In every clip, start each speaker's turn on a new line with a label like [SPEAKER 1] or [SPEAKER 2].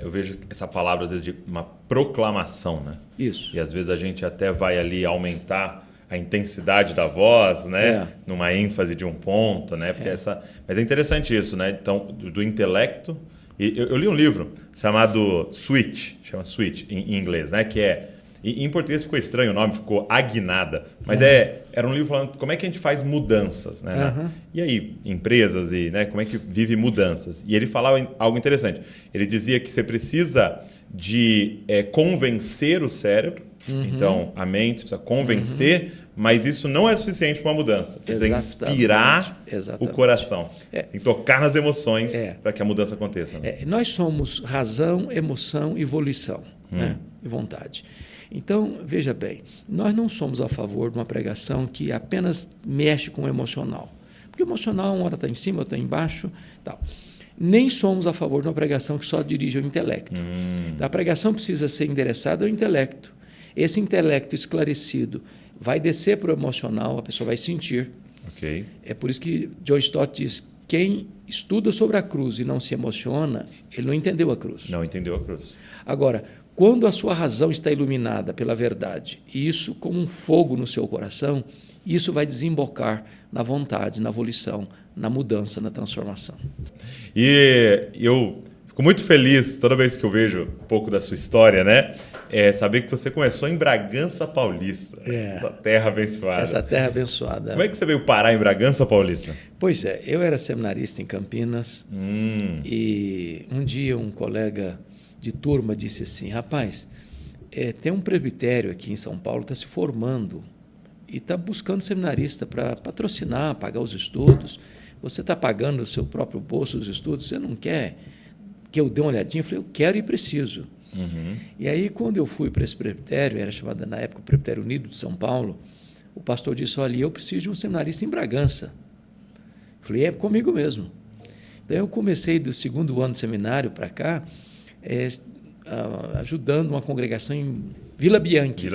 [SPEAKER 1] Eu vejo essa palavra, às vezes, de uma proclamação, né?
[SPEAKER 2] Isso.
[SPEAKER 1] E às vezes a gente até vai ali aumentar a intensidade da voz, né? Numa ênfase de um ponto, né? Porque Mas é interessante isso, né? Então, do intelecto... E eu li um livro chamado Switch, chama Switch em inglês, né? Que é... Em português ficou estranho o nome, ficou Aguinada. Mas era um livro falando como é que a gente faz mudanças, né? E aí, empresas, né, como é que vive mudanças. E ele falava algo interessante. Ele dizia que você precisa de convencer o cérebro. Então, a mente precisa convencer, mas isso não é suficiente para uma mudança. Você precisa inspirar o coração. Tem que tocar nas emoções para que a mudança aconteça. Né?
[SPEAKER 2] Nós somos razão, emoção e volição, né? E vontade. Então, veja bem, nós não somos a favor de uma pregação que apenas mexe com o emocional. Porque o emocional, uma hora está em cima, outra está embaixo. Tal. Nem somos a favor de uma pregação que só dirige ao intelecto. Então, a pregação precisa ser endereçada ao intelecto. Esse intelecto esclarecido vai descer para o emocional, a pessoa vai sentir.
[SPEAKER 1] Okay.
[SPEAKER 2] É por isso que John Stott diz, quem estuda sobre a cruz e não se emociona, ele não entendeu a cruz.
[SPEAKER 1] Não entendeu a cruz.
[SPEAKER 2] Agora, quando a sua razão está iluminada pela verdade, e isso como um fogo no seu coração, isso vai desembocar na vontade, na volição, na mudança, na transformação.
[SPEAKER 1] E eu fico muito feliz toda vez que eu vejo um pouco da sua história, né? Saber que você começou em Bragança Paulista, essa terra abençoada.
[SPEAKER 2] Essa terra abençoada.
[SPEAKER 1] Como é que você veio parar em Bragança Paulista?
[SPEAKER 2] Pois é, eu era seminarista em Campinas e um dia um colega de turma disse assim, rapaz, tem um presbitério aqui em São Paulo que está se formando e está buscando seminarista para patrocinar, pagar os estudos. Você está pagando o seu próprio bolso os estudos, você não quer que eu dê uma olhadinha? Eu falei, eu quero e preciso. E aí, quando eu fui para esse presbitério, era chamado na época o Presbitério Unido de São Paulo, o pastor disse, olha, eu preciso de um seminarista em Bragança. Eu falei, é comigo mesmo. Então, eu comecei do segundo ano de seminário para cá, ajudando uma congregação em Vila Bianchi.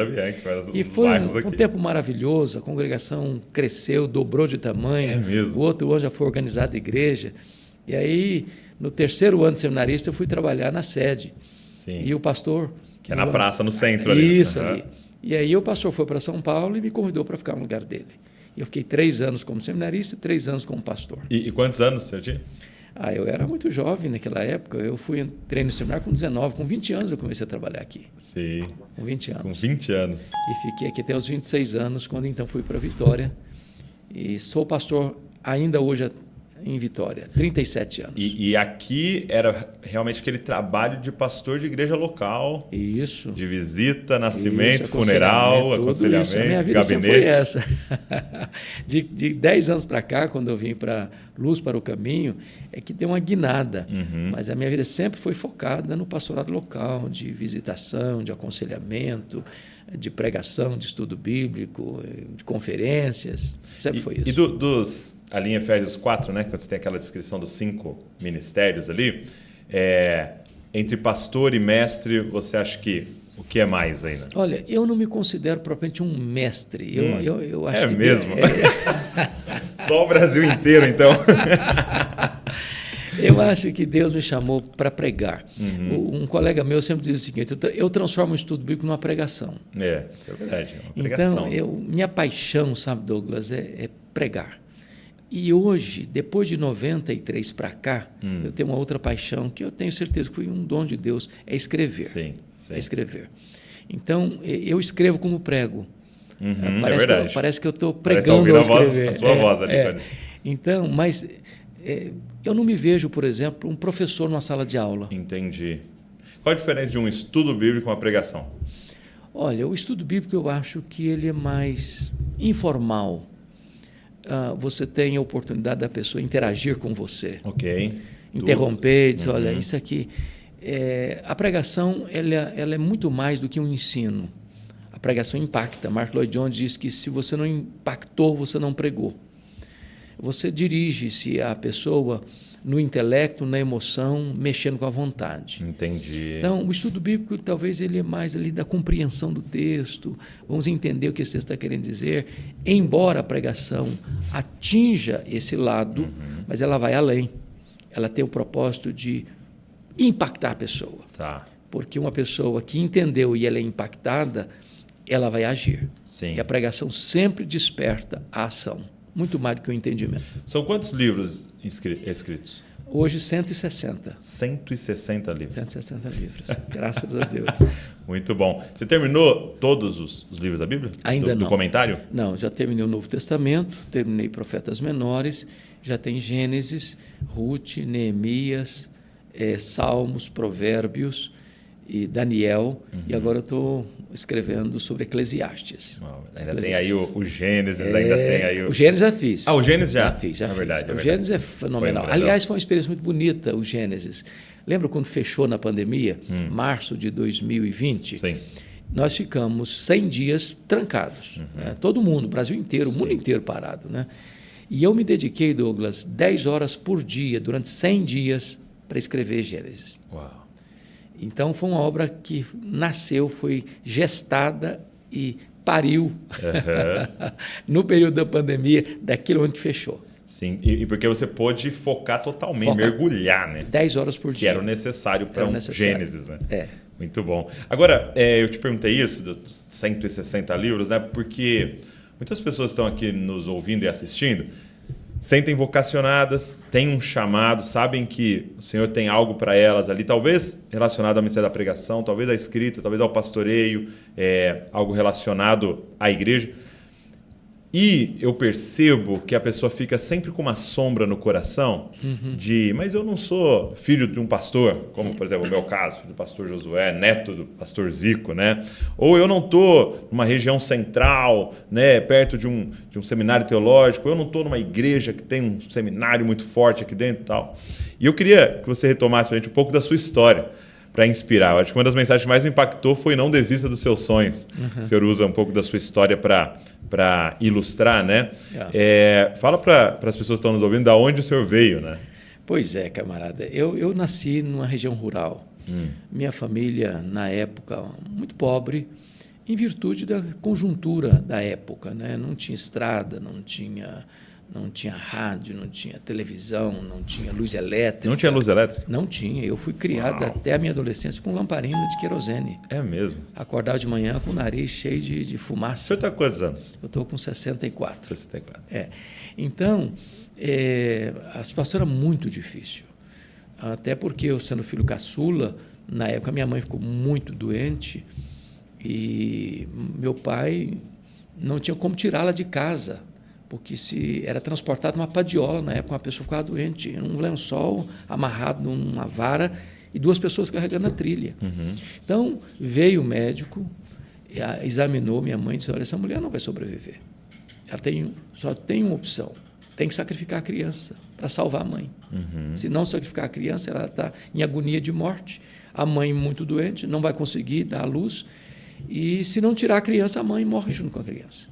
[SPEAKER 2] E foi um tempo maravilhoso, a congregação cresceu, dobrou de tamanho.
[SPEAKER 1] É mesmo?
[SPEAKER 2] O outro ano já foi organizada a igreja. E aí, no terceiro ano de seminarista, eu fui trabalhar na sede.
[SPEAKER 1] Sim.
[SPEAKER 2] E o pastor...
[SPEAKER 1] Que é na praça, no centro ali.
[SPEAKER 2] Isso, ali. E aí o pastor foi para São Paulo e me convidou para ficar no lugar dele. Eu fiquei 3 anos como seminarista e 3 anos como pastor.
[SPEAKER 1] E quantos anos você tinha?
[SPEAKER 2] Eu era muito jovem naquela época. Eu entrei no seminário com 19, com 20 anos eu comecei a trabalhar aqui.
[SPEAKER 1] Sim.
[SPEAKER 2] Com 20 anos.
[SPEAKER 1] Com 20 anos.
[SPEAKER 2] E fiquei aqui até os 26 anos, quando então fui para Vitória. E sou pastor ainda hoje em Vitória, 37 anos.
[SPEAKER 1] E aqui era realmente aquele trabalho de pastor de igreja local.
[SPEAKER 2] Isso.
[SPEAKER 1] De visita, nascimento, funeral, aconselhamento,
[SPEAKER 2] a minha vida
[SPEAKER 1] gabinete.
[SPEAKER 2] Foi essa. De 10 anos para cá, quando eu vim para Luz para o Caminho, é que deu uma guinada. Mas a minha vida sempre foi focada no pastorado local, de visitação, de aconselhamento, de pregação, de estudo bíblico, de conferências. Sempre foi isso.
[SPEAKER 1] E ali em Efésios 4, né, quando você tem aquela descrição dos 5 ministérios ali, entre pastor e mestre, você acha que o que é mais ainda?
[SPEAKER 2] Olha, eu não me considero propriamente um mestre. Eu acho
[SPEAKER 1] que mesmo? Só o Brasil inteiro, então.
[SPEAKER 2] Eu acho que Deus me chamou para pregar. Um colega meu sempre diz o seguinte, eu transformo o estudo bíblico numa pregação.
[SPEAKER 1] Isso é verdade. É uma pregação.
[SPEAKER 2] Então, minha paixão, sabe, Douglas, é pregar. E hoje, depois de 93 para cá, eu tenho uma outra paixão que eu tenho certeza que foi um dom de Deus, é escrever.
[SPEAKER 1] Sim.
[SPEAKER 2] É escrever. Então, eu escrevo como prego. Parece que eu estou pregando ao escrever.
[SPEAKER 1] A sua voz ali.
[SPEAKER 2] Então, mas eu não me vejo, por exemplo, um professor numa sala de aula.
[SPEAKER 1] Entendi. Qual a diferença de um estudo bíblico com uma pregação?
[SPEAKER 2] Olha, o estudo bíblico eu acho que ele é mais informal. Você tem a oportunidade da pessoa interagir com você.
[SPEAKER 1] Ok.
[SPEAKER 2] Interromper, dizer, olha, isso aqui... a pregação ela é muito mais do que um ensino. A pregação impacta. Mark Lloyd Jones diz que se você não impactou, você não pregou. Você dirige-se à pessoa no intelecto, na emoção, mexendo com a vontade.
[SPEAKER 1] Entendi.
[SPEAKER 2] Então, o estudo bíblico, talvez ele é mais ali da compreensão do texto, vamos entender o que esse texto está querendo dizer, embora a pregação atinja esse lado, mas ela vai além. Ela tem o propósito de impactar a pessoa.
[SPEAKER 1] Tá.
[SPEAKER 2] Porque uma pessoa que entendeu e ela é impactada, ela vai agir.
[SPEAKER 1] Sim.
[SPEAKER 2] E a pregação sempre desperta a ação, muito mais do que o entendimento.
[SPEAKER 1] São quantos livros escritos?
[SPEAKER 2] Hoje, 160.
[SPEAKER 1] 160 livros.
[SPEAKER 2] 160 livros, graças a Deus.
[SPEAKER 1] Muito bom. Você terminou todos os livros da Bíblia?
[SPEAKER 2] Ainda não.
[SPEAKER 1] Do comentário?
[SPEAKER 2] Não, já terminei o Novo Testamento, terminei Profetas Menores, já tem Gênesis, Ruth, Neemias, Salmos, Provérbios e Daniel, e agora eu estou escrevendo sobre Eclesiastes.
[SPEAKER 1] Ainda tem aí o Gênesis, ainda tem aí o...
[SPEAKER 2] O Gênesis já fiz.
[SPEAKER 1] O Gênesis já?
[SPEAKER 2] Já fiz.
[SPEAKER 1] Verdade,
[SPEAKER 2] o Gênesis é fenomenal. Aliás, foi uma experiência muito bonita, o Gênesis. Lembra quando fechou na pandemia, março de 2020?
[SPEAKER 1] Sim.
[SPEAKER 2] Nós ficamos 100 dias trancados. Né? Todo mundo, o Brasil inteiro, o mundo inteiro parado. Né? E eu me dediquei, Douglas, 10 horas por dia, durante 100 dias, para escrever Gênesis.
[SPEAKER 1] Uau.
[SPEAKER 2] Então, foi uma obra que nasceu, foi gestada e pariu no período da pandemia, daquele ano que fechou.
[SPEAKER 1] Sim, e porque você pôde focar totalmente, mergulhar, né?
[SPEAKER 2] 10 horas por dia.
[SPEAKER 1] Que era o necessário para Gênesis, né?
[SPEAKER 2] É.
[SPEAKER 1] Muito bom. Agora, eu te perguntei isso, dos 160 livros, né? Porque muitas pessoas estão aqui nos ouvindo e assistindo, sentem vocacionadas, têm um chamado, sabem que o Senhor tem algo para elas ali, talvez relacionado ao ministério da pregação, talvez à escrita, talvez ao pastoreio, algo relacionado à igreja. E eu percebo que a pessoa fica sempre com uma sombra no coração de, mas eu não sou filho de um pastor, como, por exemplo, o meu caso, do pastor Josué, neto do pastor Zico, né? Ou eu não estou numa região central, né, perto de um seminário teológico, eu não estou numa igreja que tem um seminário muito forte aqui dentro e tal. E eu queria que você retomasse para a gente um pouco da sua história, para inspirar. Eu acho que uma das mensagens que mais me impactou foi não desista dos seus sonhos. O senhor usa um pouco da sua história para ilustrar, né? Fala para as pessoas que estão nos ouvindo de onde o senhor veio, né?
[SPEAKER 2] Pois é, camarada. Eu nasci numa região rural. Minha família, na época, muito pobre, em virtude da conjuntura da época, né? Não tinha estrada, não tinha rádio, não tinha televisão, não tinha luz elétrica.
[SPEAKER 1] Não tinha luz elétrica?
[SPEAKER 2] Não tinha. Eu fui criado até a minha adolescência com lamparina de querosene.
[SPEAKER 1] É mesmo?
[SPEAKER 2] Acordava de manhã com o nariz cheio de fumaça.
[SPEAKER 1] O senhor está com quantos anos?
[SPEAKER 2] Eu estou com 64.
[SPEAKER 1] 64.
[SPEAKER 2] Então, a situação era muito difícil. Até porque eu, sendo filho caçula, na época minha mãe ficou muito doente e meu pai não tinha como tirá-la de casa, porque se era transportado numa padiola, na época uma pessoa ficava doente, num lençol amarrado numa vara e 2 pessoas carregando a trilha. Então, veio o médico, examinou minha mãe e disse, olha, essa mulher não vai sobreviver. Ela só tem uma opção, tem que sacrificar a criança para salvar a mãe. Se não sacrificar a criança, ela está em agonia de morte. A mãe muito doente, não vai conseguir dar à luz, e se não tirar a criança, a mãe morre junto com a criança.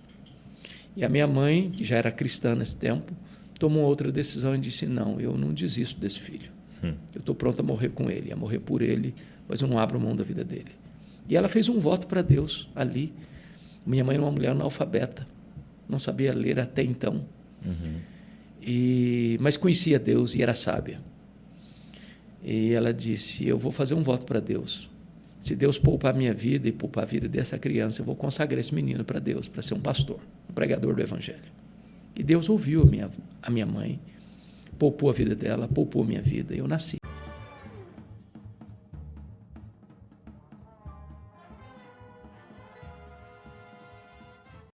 [SPEAKER 2] E a minha mãe, que já era cristã nesse tempo, tomou outra decisão e disse, não, eu não desisto desse filho. Eu estou pronta a morrer com ele, a morrer por ele, mas eu não abro mão da vida dele. E ela fez um voto para Deus ali. Minha mãe era uma mulher analfabeta, não sabia ler até então, mas conhecia Deus e era sábia. E ela disse, eu vou fazer um voto para Deus. Se Deus poupar a minha vida e poupar a vida dessa criança, eu vou consagrar esse menino para Deus, para ser um pastor, um pregador do Evangelho. E Deus ouviu a minha mãe, poupou a vida dela, poupou a minha vida, e eu nasci.